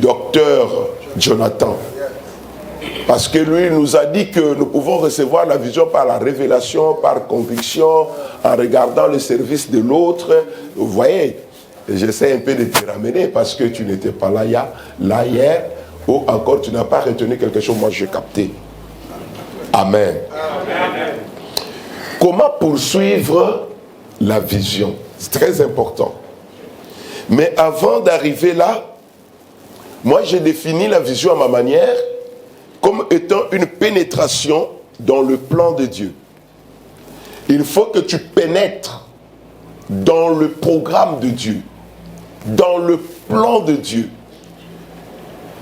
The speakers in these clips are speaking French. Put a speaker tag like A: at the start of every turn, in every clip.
A: docteur Jonathan. Parce que lui nous a dit que nous pouvons recevoir la vision par la révélation, par conviction, en regardant le service de l'autre. Vous voyez, j'essaie un peu de te ramener parce que tu n'étais pas là hier, ou encore tu n'as pas retenu quelque chose, moi j'ai capté. Amen. Amen. Comment poursuivre la vision? C'est très important. Mais avant d'arriver là, moi j'ai défini la vision à ma manière comme étant une pénétration dans le plan de Dieu. Il faut que tu pénètres dans le programme de Dieu, dans le plan de Dieu.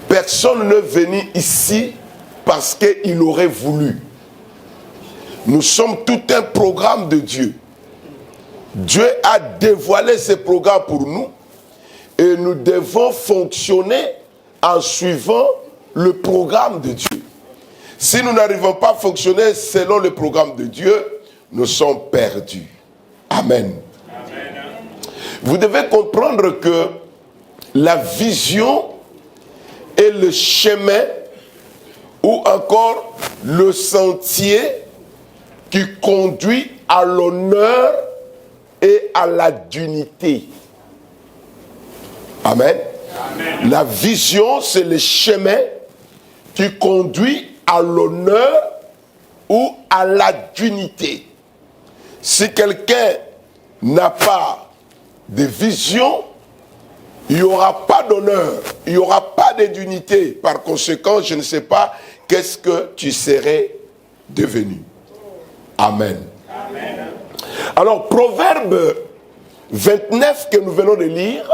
A: Personne n'est venu ici parce qu'il aurait voulu. Nous sommes tout un programme de Dieu. Dieu a dévoilé ce programme pour nous et nous devons fonctionner en suivant le programme de Dieu. Si nous n'arrivons pas à fonctionner selon le programme de Dieu, nous sommes perdus. Amen. Amen. Vous devez comprendre que la vision est le chemin ou encore le sentier qui conduit à l'honneur et à la dignité. Amen. Amen. La vision, c'est le chemin qui conduit à l'honneur ou à la dignité. Si quelqu'un n'a pas de vision, il n'y aura pas d'honneur, il n'y aura pas de dignité. Par conséquent, je ne sais pas qu'est-ce que tu serais devenu. Amen. Amen. Alors, Proverbe 29 que nous venons de lire,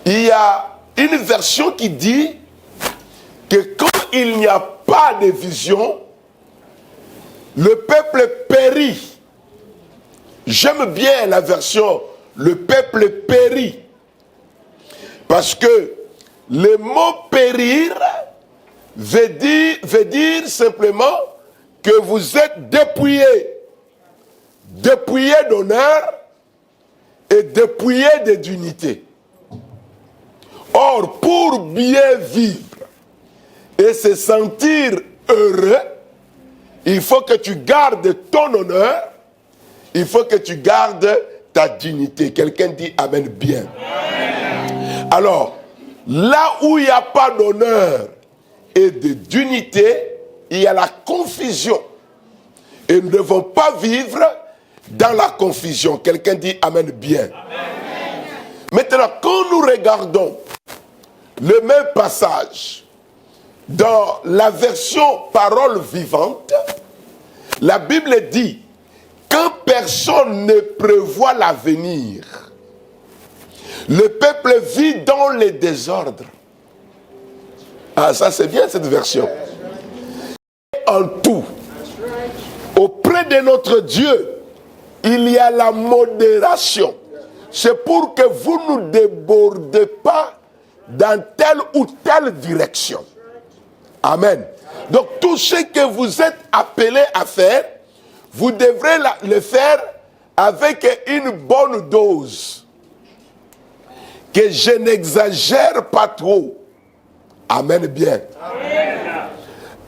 A: il y a une version qui dit que quand il n'y a pas de vision, le peuple périt. J'aime bien la version « le peuple périt ». Parce que le mot « périr » veut dire simplement que vous êtes dépouillé. Dépouillé d'honneur et dépouillé de dignité. Or, pour bien vivre et se sentir heureux, il faut que tu gardes ton honneur, il faut que tu gardes ta dignité. Quelqu'un dit Amen bien. Amen. Alors, là où il n'y a pas d'honneur et de dignité, il y a la confusion. Et nous ne devons pas vivre dans la confusion. Quelqu'un dit Amen bien. Amen. Maintenant, quand nous regardons le même passage dans la version parole vivante, la Bible dit quand personne ne prévoit l'avenir, le peuple vit dans le désordre. Ah, ça c'est bien cette version. En tout, auprès de notre Dieu, il y a la modération. C'est pour que vous ne débordez pas dans telle ou telle direction. Amen. Donc tout ce que vous êtes appelé à faire, vous devrez le faire avec une bonne dose. Que je n'exagère pas trop. Amen bien. Amen.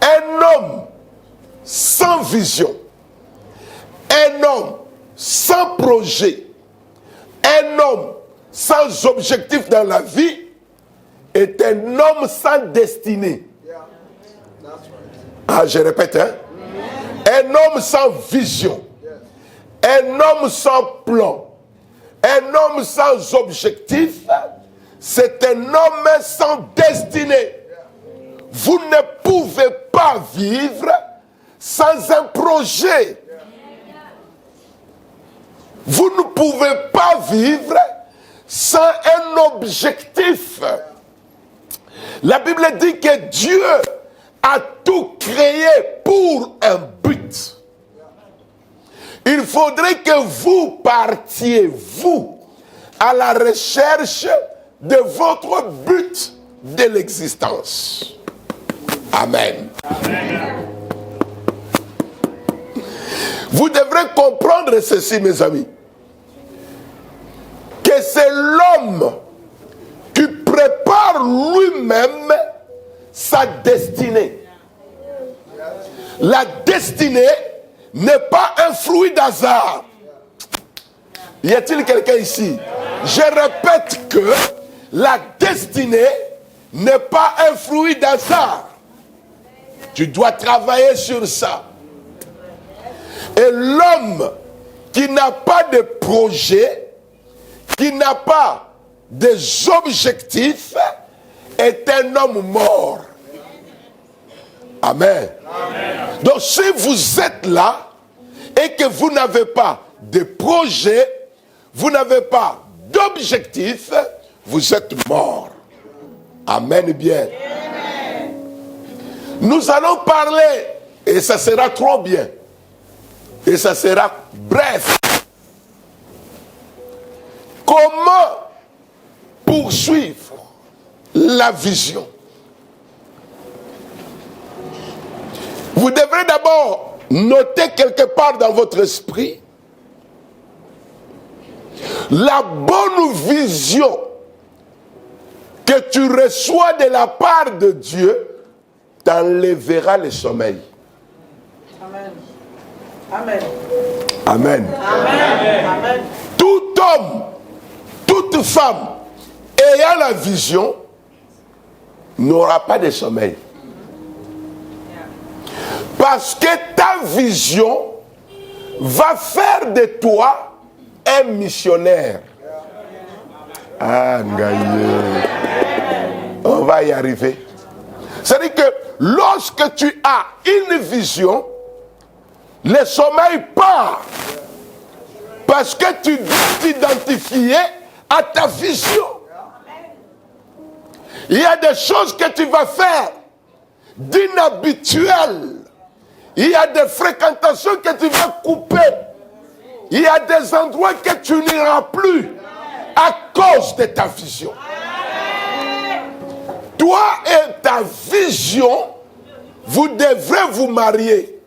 A: Un homme sans vision, un homme sans projet, un homme sans objectif dans la vie est un homme sans destinée. Ah, je répète, hein? Un homme sans vision, un homme sans plan, un homme sans objectif, c'est un homme sans destinée. Vous ne pouvez pas vivre sans un projet. Vous ne pouvez pas vivre sans un objectif. La Bible dit que Dieu a tout créé pour un but. Il faudrait que vous partiez, vous, à la recherche de votre but de l'existence. Amen. Amen. Vous devrez comprendre ceci, mes amis, que c'est l'homme qui prépare lui-même sa destinée. La destinée n'est pas un fruit d'hasard. Y a-t-il quelqu'un ici? Je répète que la destinée n'est pas un fruit d'hasard. Tu dois travailler sur ça. Et l'homme qui n'a pas de projet, qui n'a pas des objectifs, est un homme mort. Amen. Amen. Donc si vous êtes là et que vous n'avez pas de projet, vous n'avez pas d'objectif, vous êtes mort. Amen bien. Amen. Nous allons parler, et ça sera trop bien, et ça sera bref. Comment poursuivre la vision? Vous devrez d'abord noter quelque part dans votre esprit la bonne vision que tu reçois de la part de Dieu t'enlèvera le sommeil.
B: Amen. Amen.
A: Amen.
B: Amen. Amen.
A: Tout homme, toute femme ayant la vision n'aura pas de sommeil. Parce que ta vision va faire de toi un missionnaire. Ah, Ngaye. On va y arriver. C'est-à-dire que lorsque tu as une vision, le sommeil part. Parce que tu dois t'identifier à ta vision. Il y a des choses que tu vas faire d'inhabituel. Il y a des fréquentations que tu vas couper. Il y a des endroits que tu n'iras plus à cause de ta vision. Toi et ta vision, vous devrez vous marier.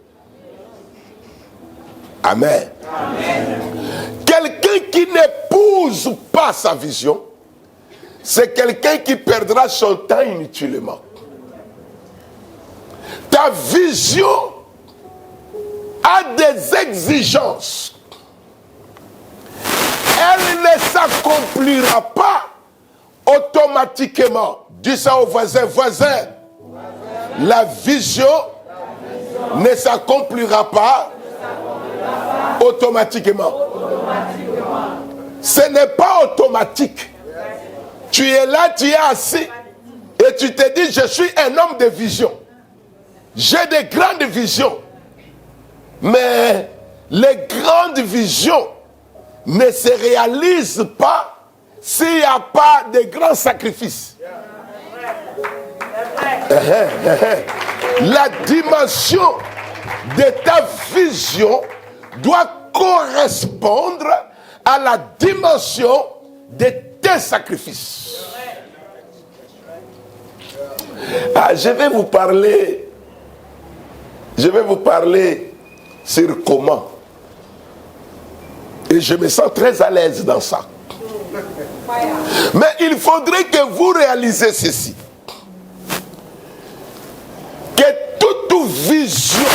A: Amen. Amen. Quelqu'un qui n'épouse pas sa vision, c'est quelqu'un qui perdra son temps inutilement. Ta vision a des exigences. Elle ne s'accomplira pas automatiquement. Dis ça au voisin, voisin. La vision ne s'accomplira pas automatiquement. Ce n'est pas automatique. Tu es là, tu es assis et tu te dis, je suis un homme de vision. J'ai de grandes visions. Mais les grandes visions ne se réalisent pas s'il n'y a pas de grands sacrifices. La dimension de ta vision doit correspondre à la dimension de tes sacrifices. Ah, je vais vous parler sur comment. Et je me sens très à l'aise dans ça. Mais il faudrait que vous réalisez ceci. Que toute vision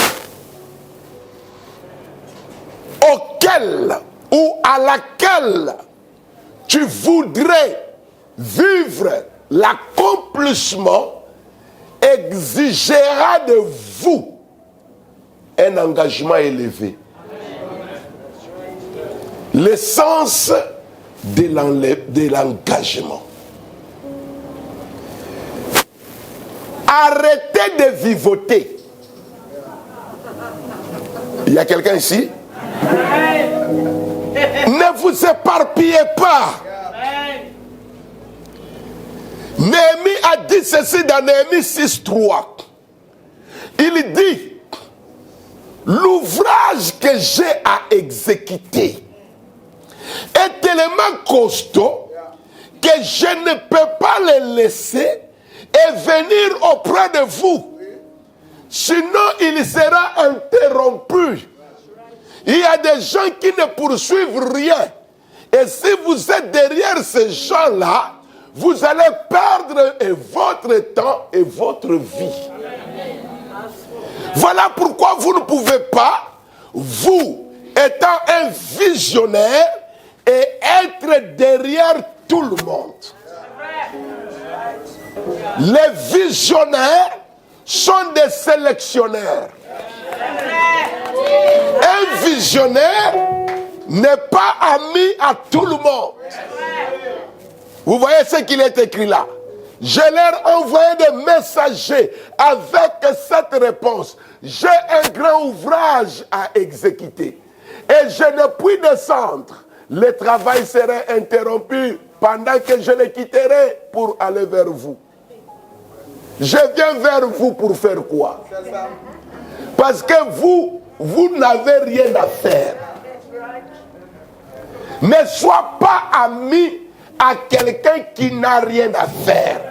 A: auquel ou à laquelle tu voudrais vivre l'accomplissement exigera de vous un engagement élevé. L'essence de l'engagement. Arrêtez de vivoter. Il y a quelqu'un ici? Ne vous éparpillez pas. Néhémie a dit ceci dans Néhémie 6:3. Il dit, l'ouvrage que j'ai à exécuter est tellement costaud que je ne peux pas le laisser et venir auprès de vous. Sinon, il sera interrompu. Il y a des gens qui ne poursuivent rien. Et si vous êtes derrière ces gens-là, vous allez perdre votre temps et votre vie. Voilà pourquoi vous ne pouvez pas, vous, étant un visionnaire, et être derrière tout le monde. Les visionnaires sont des sélectionneurs. Un visionnaire n'est pas ami à tout le monde. Vous voyez ce qu'il est écrit là. Je leur envoie des messagers avec cette réponse. J'ai un grand ouvrage à exécuter. Et je ne puis descendre. Le travail serait interrompu pendant que je le quitterai pour aller vers vous. Je viens vers vous pour faire quoi? Parce que vous n'avez rien à faire. Ne sois pas ami à quelqu'un qui n'a rien à faire.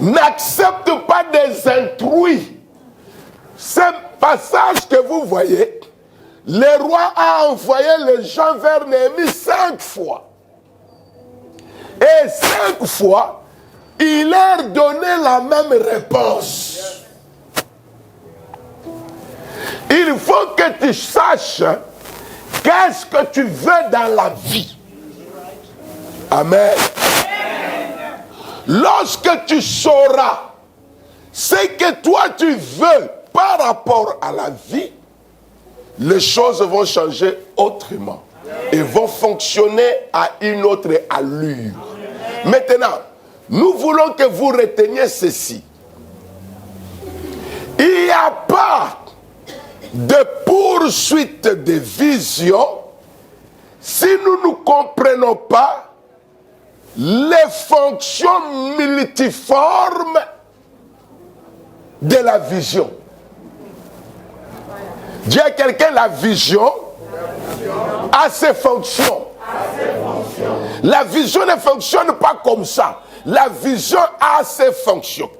A: N'accepte pas des intrus. Ce passage que vous voyez, le roi a envoyé les gens vers Néhémie 5 fois. Et 5 fois, il leur donnait la même réponse. Il faut que tu saches qu'est-ce que tu veux dans la vie. Amen. Lorsque tu sauras ce que toi tu veux par rapport à la vie, les choses vont changer autrement et vont fonctionner à une autre allure. Maintenant, nous voulons que vous reteniez ceci. Il n'y a pas de poursuite de vision si nous ne comprenons pas les fonctions multiformes de la vision. Dis à quelqu'un, la vision a ses fonctions. La vision ne fonctionne pas comme ça. La vision a ses fonctions.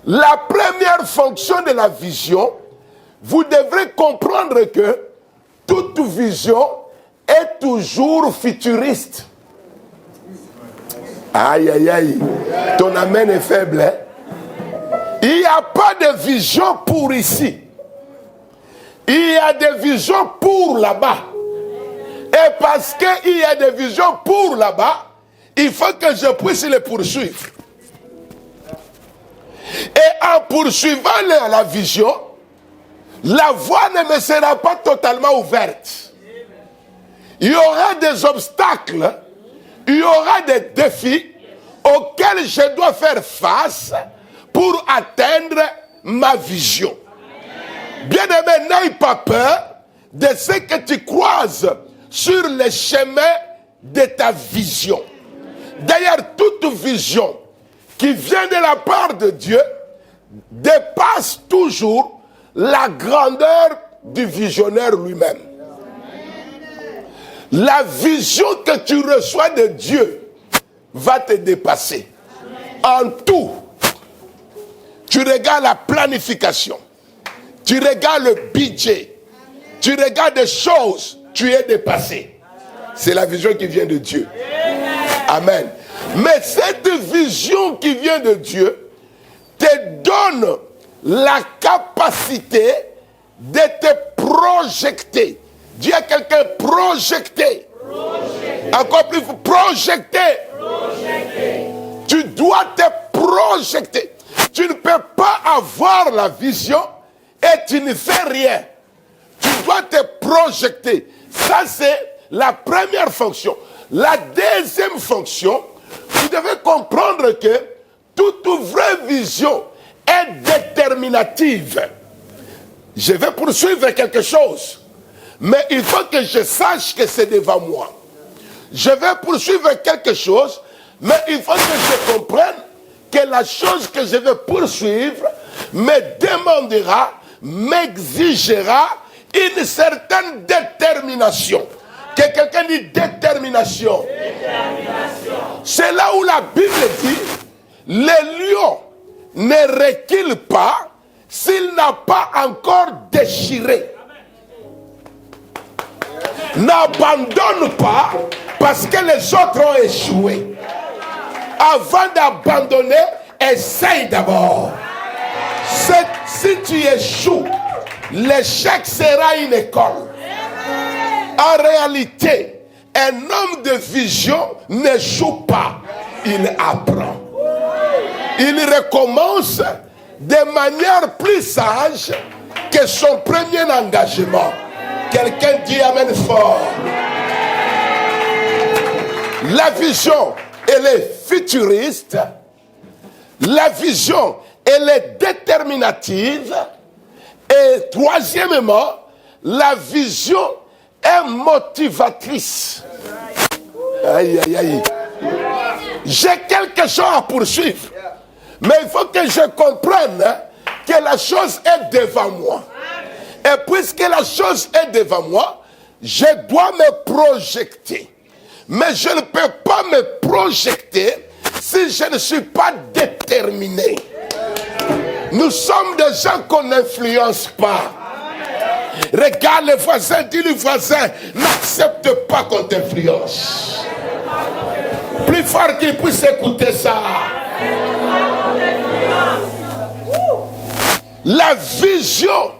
A: La première fonction de la vision, vous devrez comprendre que toute vision est toujours futuriste. Aïe, aïe, aïe. Ton amen est faible, hein? Il n'y a pas de vision pour ici. Il y a des visions pour là-bas. Et parce qu'il y a des visions pour là-bas, il faut que je puisse les poursuivre. Et en poursuivant la vision, la voie ne me sera pas totalement ouverte. Il y aura des obstacles, il y aura des défis auxquels je dois faire face pour atteindre ma vision. Bien-aimé, n'aie pas peur de ce que tu croises sur le chemin de ta vision. D'ailleurs, toute vision qui vient de la part de Dieu dépasse toujours la grandeur du visionnaire lui-même. La vision que tu reçois de Dieu va te dépasser. En tout, tu regardes la planification, tu regardes le budget, tu regardes des choses, tu es dépassé. C'est la vision qui vient de Dieu. Amen. Mais cette vision qui vient de Dieu te donne la capacité de te projeter. Dis à quelqu'un, projeter. Encore plus, projeter. Tu dois te projeter. Tu ne peux pas avoir la vision et tu ne fais rien. Tu dois te projeter. Ça, c'est la première fonction. La deuxième fonction, vous devez comprendre que toute vraie vision est déterminative. Je vais poursuivre quelque chose, mais il faut que je sache que c'est devant moi. Je vais poursuivre quelque chose, mais il faut que je comprenne que la chose que je vais poursuivre me demandera, m'exigera une certaine détermination. Que quelqu'un dit détermination. C'est là où la Bible dit, le lion ne recule pas s'il n'a pas encore déchiré. N'abandonne pas Parce que les autres ont échoué. Avant d'abandonner, essaye d'abord. Si tu échoues, l'échec sera une école. En réalité, un homme de vision n'échoue pas, il apprend. Il recommence de manière plus sage que son premier engagement. Quelqu'un dit amen fort. La vision, elle est futuriste. La vision, elle est déterminative. Et troisièmement, la vision est motivatrice. Aïe, aïe, aïe. J'ai quelque chose à poursuivre. Mais il faut que je comprenne que la chose est devant moi. Et puisque la chose est devant moi, je dois me projeter. Mais je ne peux pas me projeter si je ne suis pas déterminé. Nous sommes des gens qu'on n'influence pas. Regarde le voisin, dis le voisin, n'accepte pas qu'on t'influence. Plus fort qu'il puisse écouter ça. La vision,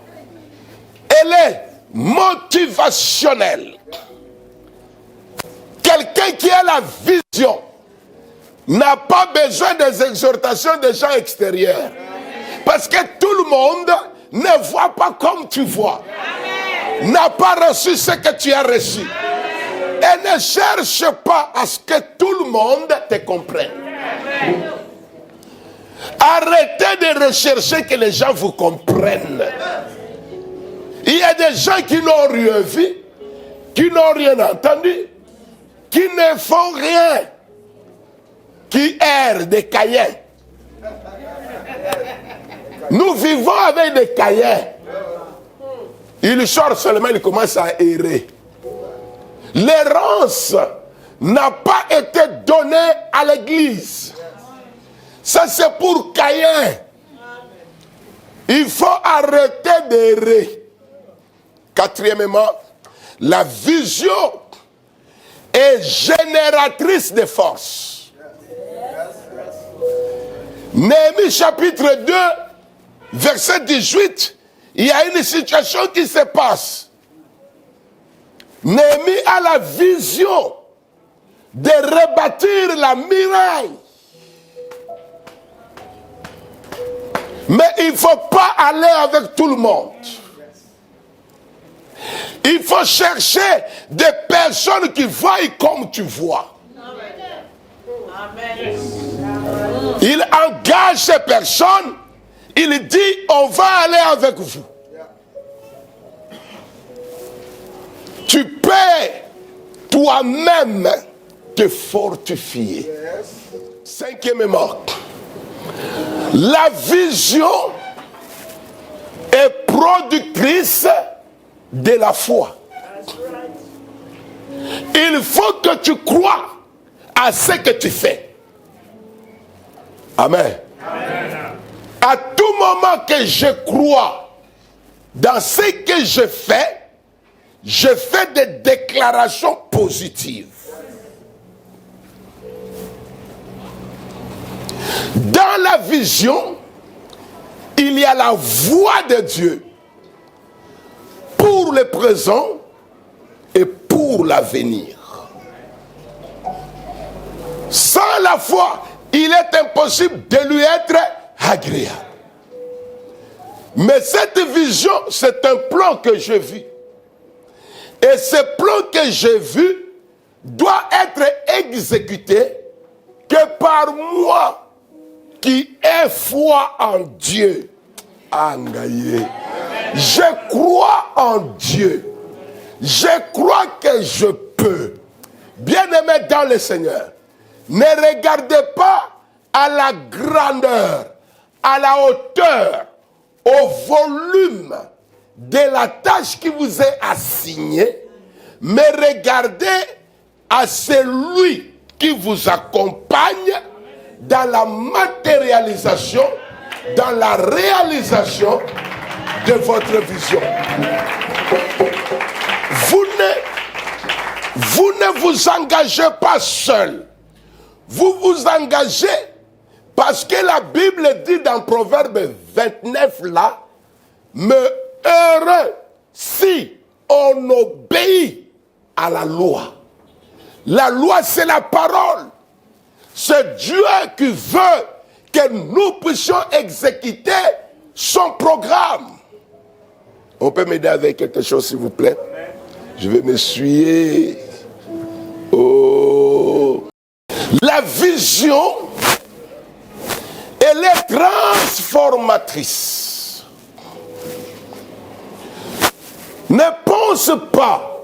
A: elle est motivationnelle. Quelqu'un qui a la vision n'a pas besoin des exhortations des gens extérieurs. Parce que tout le monde ne voit pas comme tu vois. N'a pas reçu ce que tu as reçu. Et ne cherche pas à ce que tout le monde te comprenne. Arrêtez de rechercher que les gens vous comprennent. Il y a des gens qui n'ont rien vu, qui n'ont rien entendu, qui ne font rien, qui errent des Caïens. Nous vivons avec des Caïens. Il sort seulement, il commence à errer. L'errance n'a pas été donnée à l'église. Ça c'est pour Caïn. Il faut arrêter d'errer. Quatrièmement, la vision est génératrice de force. Néhémie chapitre 2, verset 18, il y a une situation qui se passe. Néhémie a la vision de rebâtir la muraille. Mais il ne faut pas aller avec tout le monde. Il faut chercher des personnes qui voient comme tu vois.
B: Amen.
A: Il engage ces personnes. Il dit, on va aller avec vous. Tu peux toi-même te fortifier. Cinquièmement, la vision est productrice de la foi. Il faut que tu crois à ce que tu fais. Amen. Amen. À tout moment que je crois dans ce que je fais des déclarations positives. Dans la vision, il y a la voix de Dieu pour le présent et pour l'avenir. Sans la foi, il est impossible de lui être agréable. Mais cette vision, c'est un plan que j'ai vu. Et ce plan que j'ai vu doit être exécuté que par moi qui ai foi en Dieu. Engaillé. Je crois en Dieu. Je crois que je peux. Bien-aimé dans le Seigneur, ne regardez pas à la grandeur, à la hauteur, au volume de la tâche qui vous est assignée, mais regardez à celui qui vous accompagne dans la matérialisation, dans la réalisation vous ne vous engagez pas seul. Vous vous engagez parce que la Bible dit dans Proverbe 29 là, mais heureux si on obéit à la loi. La loi, c'est la parole. C'est Dieu qui veut que nous puissions exécuter son programme. On peut m'aider avec quelque chose, s'il vous plaît? Je vais m'essuyer. Oh. La vision, elle est transformatrice. Ne pense pas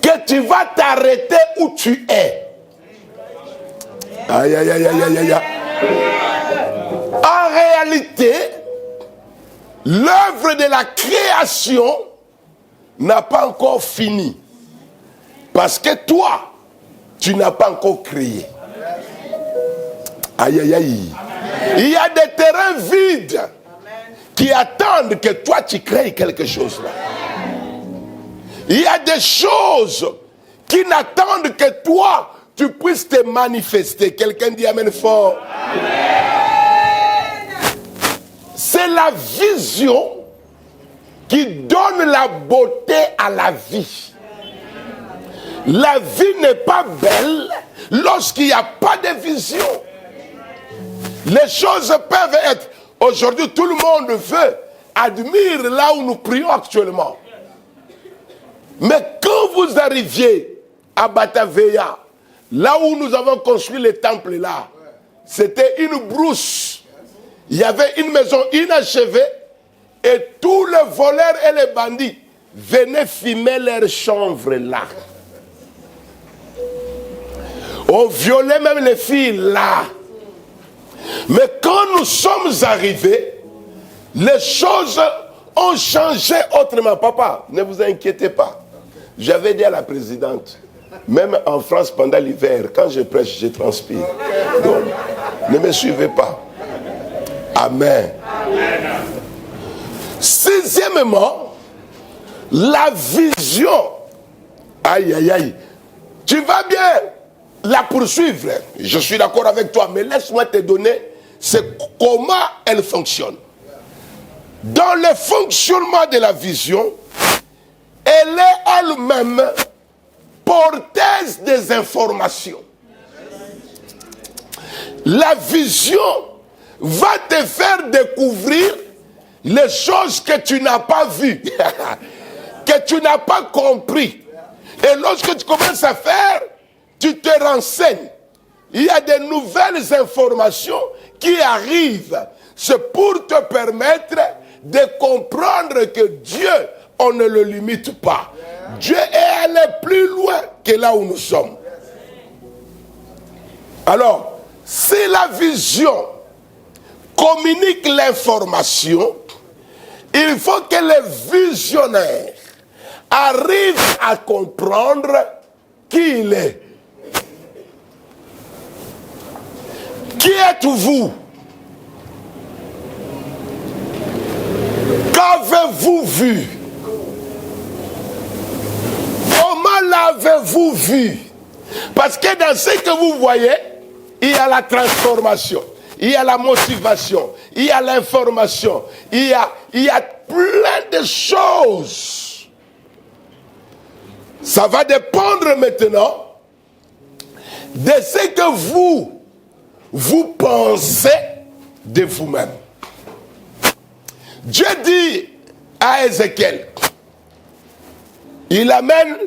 A: que tu vas t'arrêter où tu es. Aïe, aïe, aïe, aïe, aïe, aïe. En réalité, l'œuvre de la création n'a pas encore fini. Parce que toi, tu n'as pas encore créé. Aïe, aïe, aïe. Il y a des terrains vides qui attendent que toi, tu crées quelque chose là. Il y a des choses qui n'attendent que toi, tu puisses te manifester. Quelqu'un dit amen fort. Amen. C'est la vision qui donne la beauté à la vie. La vie n'est pas belle lorsqu'il n'y a pas de vision. Les choses peuvent être... Aujourd'hui, tout le monde veut admirer là où nous prions actuellement. Mais quand vous arriviez à Bataveya, là où nous avons construit le temple là, c'était une brousse. Il y avait une maison inachevée et tous les voleurs et les bandits venaient fumer leurs chanvres là. On violait même les filles là. Mais quand nous sommes arrivés, les choses ont changé autrement. Papa, ne vous inquiétez pas. J'avais dit à la présidente, même en France pendant l'hiver, quand je prêche, je transpire. Donc, ne me suivez pas. Amen. Sixièmement, la vision. Aïe, aïe, aïe. Tu vas bien la poursuivre. Je suis d'accord avec toi, mais laisse-moi te donner comment elle fonctionne. Dans le fonctionnement de la vision, elle est elle-même porteuse des informations. La vision va te faire découvrir les choses que tu n'as pas vues, que tu n'as pas compris. Et lorsque tu commences à faire, tu te renseignes. Il y a de nouvelles informations qui arrivent. C'est pour te permettre de comprendre que Dieu, on ne le limite pas. Dieu est allé plus loin que là où nous sommes. Alors, si la vision communique l'information, il faut que les visionnaires arrivent à comprendre qui il est. Qui êtes-vous? Qu'avez-vous vu? Comment l'avez-vous vu? Parce que dans ce que vous voyez, il y a la transformation, il y a la motivation, il y a l'information, il y a plein de choses. Ça va dépendre maintenant de ce que vous pensez de vous-même. Dieu dit à Ézéchiel, il amène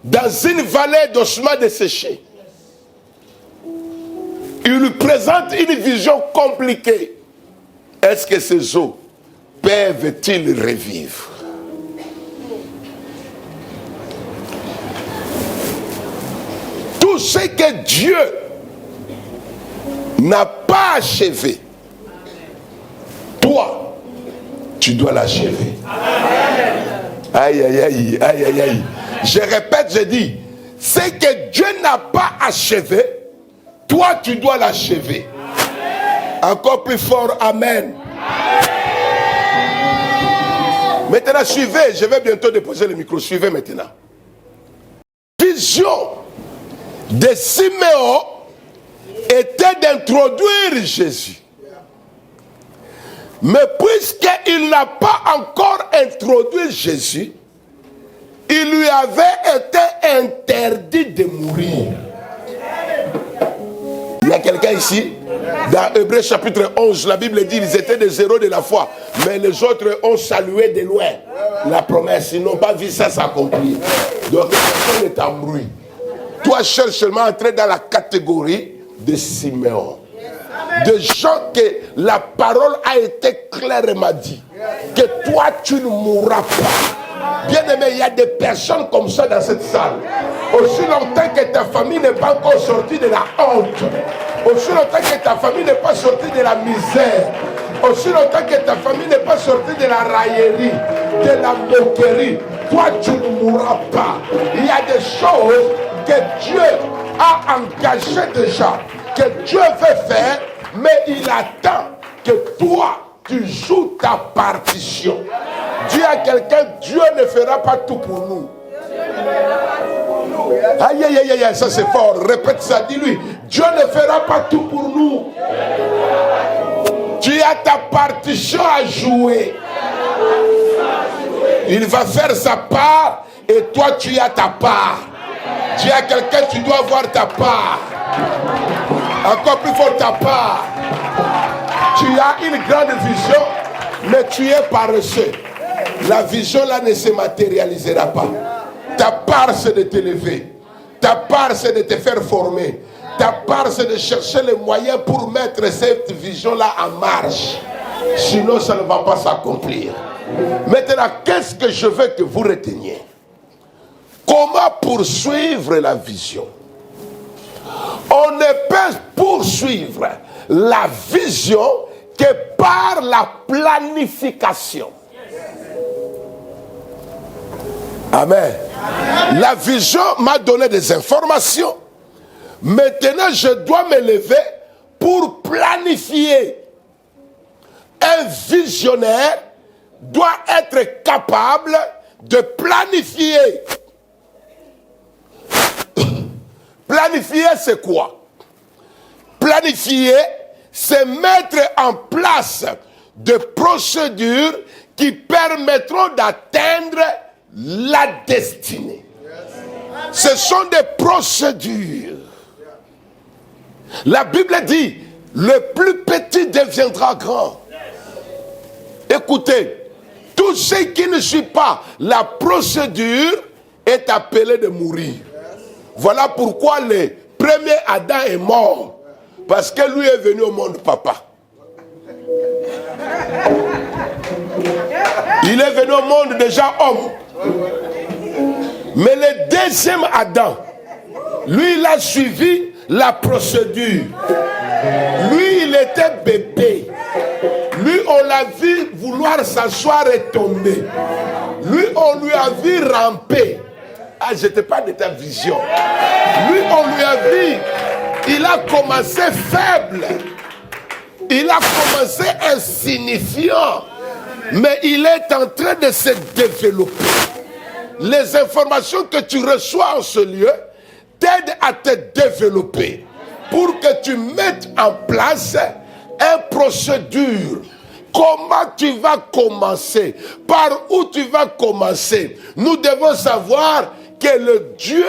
A: dans une vallée d'ossements desséchés. Il lui présente une vision compliquée. Est-ce que ces eaux peuvent-ils revivre? Tout ce que Dieu n'a pas achevé, toi, tu dois l'achever. Aïe, aïe, aïe, aïe, aïe, aïe. Je répète, je dis, ce que Dieu n'a pas achevé, toi, tu dois l'achever. Encore plus fort, amen. Maintenant, suivez, je vais bientôt déposer le micro. Suivez maintenant. vision de Siméon était d'introduire Jésus. Mais puisqu'il n'a pas encore introduit Jésus, il lui avait été interdit de mourir. Il y a quelqu'un ici, dans Hébreux chapitre 11, la Bible dit qu'ils étaient des héros de la foi, mais les autres ont salué de loin la promesse, ils n'ont pas vu ça s'accomplir. Donc personne n'est en bruit. Toi, cherche seulement à entrer dans la catégorie de Siméon. De gens que la parole a été clairement dit. Que toi, tu ne mourras pas. Bien aimé, il y a des personnes comme ça dans cette salle. Aussi longtemps que ta famille n'est pas encore sortie de la honte. Aussi longtemps que ta famille n'est pas sortie de la misère. Aussi longtemps que ta famille n'est pas sortie de la raillerie, de la moquerie. Toi, tu ne mourras pas. Il y a des choses que Dieu a engagées déjà, que Dieu veut faire, mais il attend que toi, tu joues ta partition. Dis à quelqu'un, Dieu ne fera pas tout pour nous. Aïe, aïe, aïe, aïe, ça c'est fort. Répète ça, dis-lui. Dieu ne fera pas tout pour nous. Tu as ta partition à jouer. Il va faire sa part et toi tu as ta part. Dis à quelqu'un, tu dois avoir ta part. Encore plus fort ta part. Tu as une grande vision, mais tu es paresseux. La vision là ne se matérialisera pas. Ta part c'est de t'élever. Ta part c'est de te faire former. Ta part c'est de chercher les moyens pour mettre cette vision là en marche. Sinon ça ne va pas s'accomplir. Maintenant, qu'est-ce que je veux que vous reteniez? Comment poursuivre la vision? On ne peut poursuivre la vision que par la planification. Amen. La vision m'a donné des informations. Maintenant, je dois me lever pour planifier. Un visionnaire doit être capable de planifier. Planifier, c'est quoi? Planifier, c'est mettre en place des procédures qui permettront d'atteindre la destinée. Ce sont des procédures. La Bible dit, le plus petit deviendra grand. Écoutez, tout ce qui ne suit pas la procédure est appelé de mourir. Voilà pourquoi le premier Adam est mort. Parce que lui est venu au monde papa. Il est venu au monde déjà homme. Mais le deuxième Adam, lui il a suivi la procédure. Lui il était bébé. Lui on l'a vu vouloir s'asseoir et tomber. Lui on lui a vu ramper. Ah, je n'étais pas de ta vision. Lui, on lui a vu, il a commencé faible. Il a commencé insignifiant. Mais il est en train de se développer. Les informations que tu reçois en ce lieu t'aident à te développer. Pour que tu mettes en place une procédure. Comment tu vas commencer? Par où tu vas commencer? Nous devons savoir que le Dieu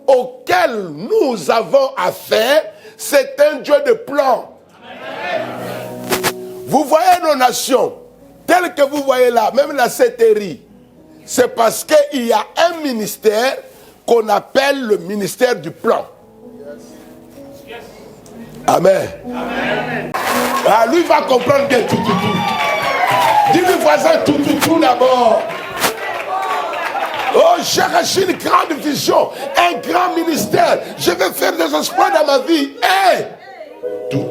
A: auquel nous avons affaire, c'est un Dieu de plan. Vous voyez nos nations, telles que vous voyez là, même la CTRI, c'est parce qu'il y a un ministère qu'on appelle le ministère du plan. Amen. Ah, lui va comprendre bien tout. Dis-lui voisin tout d'abord. Oh, j'ai reçu une grande vision, un grand ministère. Je vais faire des espoirs dans ma vie. Hey! Tout.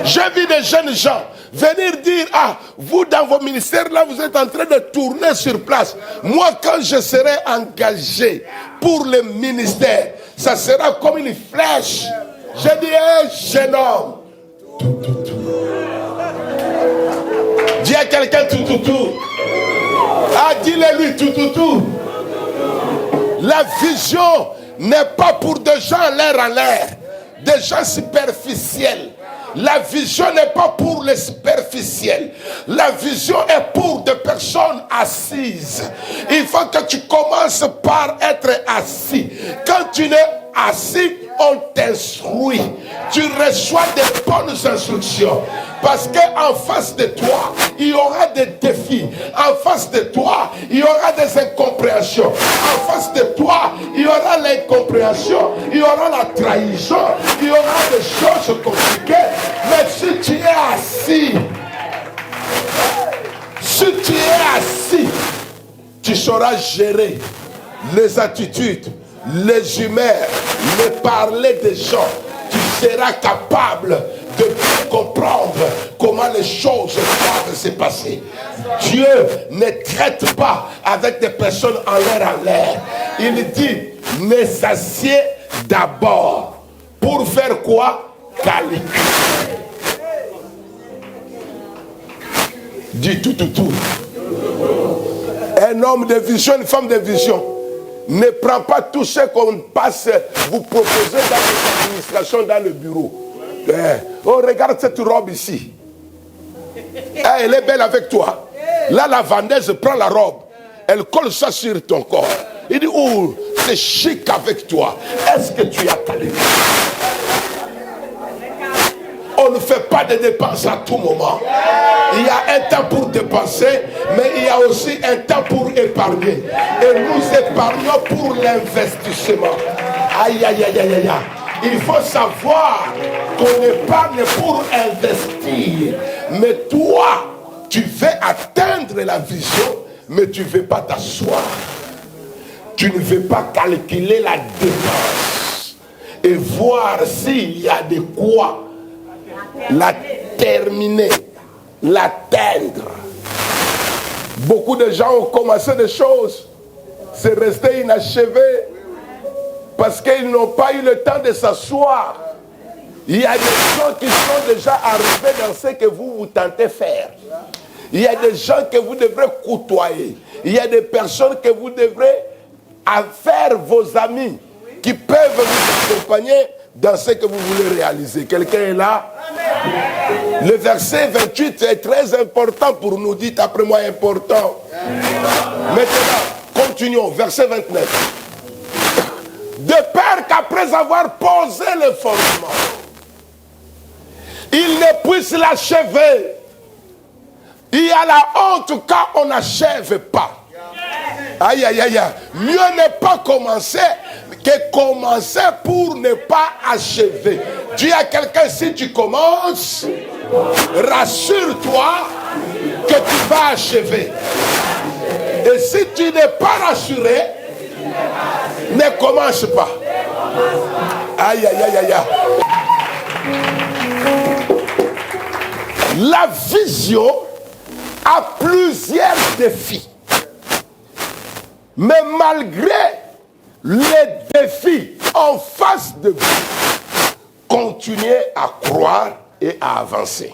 A: J'ai vu des jeunes gens venir dire, ah, vous dans vos ministères là, vous êtes en train de tourner sur place. Moi, quand je serai engagé pour le ministère, ça sera comme une flèche. Je dis, hey, jeune homme. Tout. Dis à quelqu'un tout. Ah, dis-le lui tout. La vision n'est pas pour des gens en l'air, des gens superficiels. La vision n'est pas pour les superficiels. La vision est pour des personnes assises. Il faut que tu commences par être assis. Quand tu es assis, on t'instruit. Tu reçois des bonnes instructions. Parce qu'en face de toi, il y aura des défis. En face de toi, il y aura des incompréhensions. En face de toi, il y aura l'incompréhension. Il y aura la trahison. Il y aura des choses compliquées. Mais si tu es assis, tu sauras gérer les attitudes, les humeurs, les parler des gens. Tu seras capable de bien comprendre comment les choses doivent se passer. Dieu ne traite pas avec des personnes en l'air. Il dit, ne s'assied d'abord. Pour faire quoi? Calculer. Dis tout. Un homme de vision, une femme de vision ne prend pas tout ce qu'on passe vous proposer dans les administrations, dans le bureau. Oh, regarde cette robe ici. Elle est belle avec toi. Là, la vendeuse prend la robe. Elle colle ça sur ton corps. Il dit, oh, c'est chic avec toi. Est-ce que tu as calé? On ne fait pas de dépenses à tout moment. Il y a un temps pour dépenser, mais il y a aussi un temps pour épargner. Et nous épargnons pour l'investissement. Aïe, aïe, aïe, aïe, aïe. Il faut savoir qu'on épargne pour investir. Mais toi, tu veux atteindre la vision, mais tu ne veux pas t'asseoir. Tu ne veux pas calculer la dépense et voir s'il y a de quoi la terminer, l'atteindre. Beaucoup de gens ont commencé des choses, c'est resté inachevé parce qu'ils n'ont pas eu le temps de s'asseoir. Il y a des gens qui sont déjà arrivés dans ce que vous tentez faire. Il y a des gens que vous devrez côtoyer. Il y a des personnes que vous devrez faire vos amis qui peuvent vous accompagner dans ce que vous voulez réaliser. Quelqu'un est là? Le verset 28 est très important pour nous. Dites après moi, important. Maintenant, continuons. Verset 29. De peur qu'après avoir posé le fondement, il ne puisse l'achever. Il y a la honte quand on n'achève pas. Aïe, aïe, aïe. Mieux ne pas commencer que commencer pour ne pas achever. Dis à quelqu'un, si tu commences, rassure-toi que tu vas achever. Et si tu n'es pas rassuré, ne commence pas. Aïe, aïe, aïe, aïe. La vision a plusieurs défis. Mais malgré les défis en face de vous, continuez à croire et à avancer.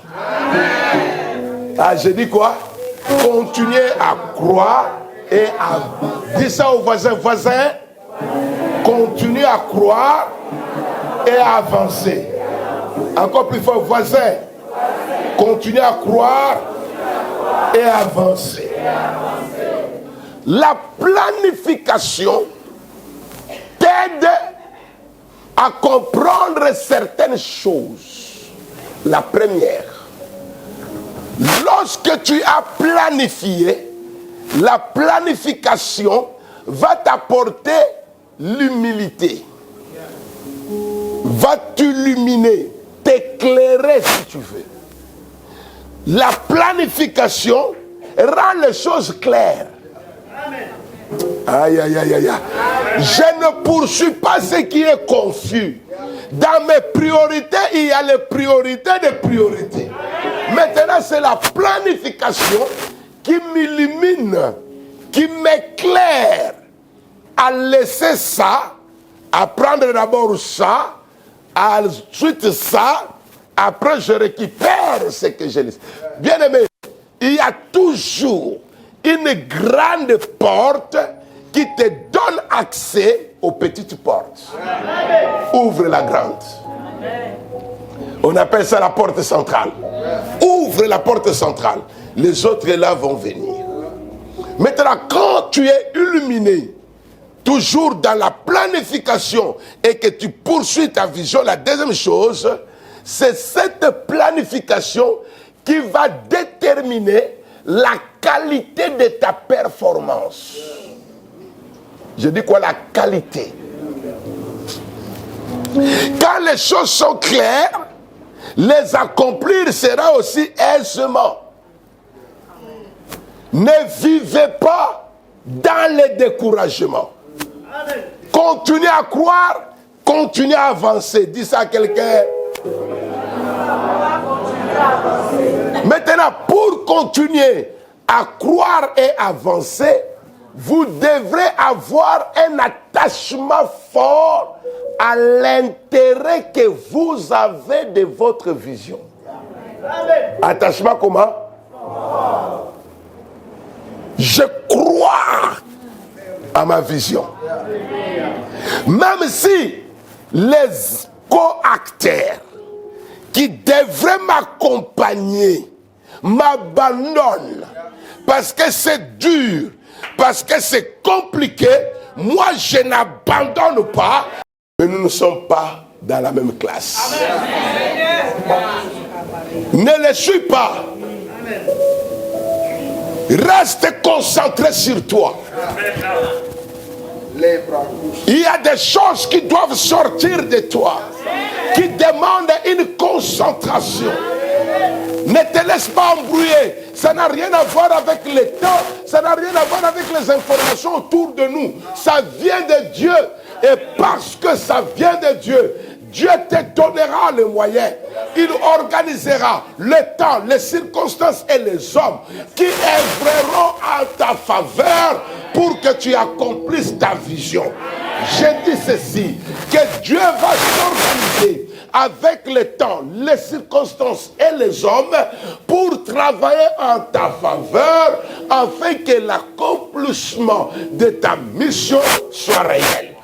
A: Ah, j'ai dit quoi? Continuez à croire et à... Dis ça au voisin. Voisin, continuez à croire et à avancer. Encore plus fort, voisin. Continuez à croire et à avancer. La planification t'aide à comprendre certaines choses. La première, lorsque tu as planifié, la planification va t'apporter l'humilité, va t'illuminer, t'éclairer si tu veux. La planification rend les choses claires. Aïe, aïe, aïe, aïe. Je ne poursuis pas ce qui est confus. Dans mes priorités, il y a les priorités des priorités. Maintenant, c'est la planification qui m'illumine, qui m'éclaire à laisser ça, à prendre d'abord ça, ensuite ça, après je récupère ce que j'ai laissé. Bien aimé, il y a toujours une grande porte qui te donne accès aux petites portes. Ouvre la grande. On appelle ça la porte centrale. Ouvre la porte centrale. Les autres là vont venir. Maintenant, quand tu es illuminé, toujours dans la planification et que tu poursuis ta vision, la deuxième chose, c'est cette planification qui va déterminer la qualité de ta performance. Je dis quoi? La qualité. Quand les choses sont claires, les accomplir sera aussi aisément. Ne vivez pas dans le découragement. Continuez à croire, continuez à avancer. Dis ça à quelqu'un. Maintenant, pour continuer à croire et avancer, vous devrez avoir un attachement fort à l'intérêt que vous avez de votre vision. Attachement comment? Je crois à ma vision. Même si les co-acteurs qui devraient m'accompagner m'abandonnent parce que c'est dur, parce que c'est compliqué, moi je n'abandonne pas, mais nous ne sommes pas dans la même classe. Ne les suis pas. Reste concentré sur toi. Il y a des choses qui doivent sortir de toi, qui demandent une concentration. Ne te laisse pas embrouiller. Ça n'a rien à voir avec le temps, ça n'a rien à voir avec les informations autour de nous. Ça vient de Dieu. Et parce que ça vient de Dieu, Dieu te donnera les moyens. Il organisera le temps, les circonstances et les hommes qui œuvreront en ta faveur pour que tu accomplisses ta vision. Je dis ceci, que Dieu va s'organiser avec le temps, les circonstances et les hommes pour travailler en ta faveur afin que l'accomplissement de ta mission soit réel.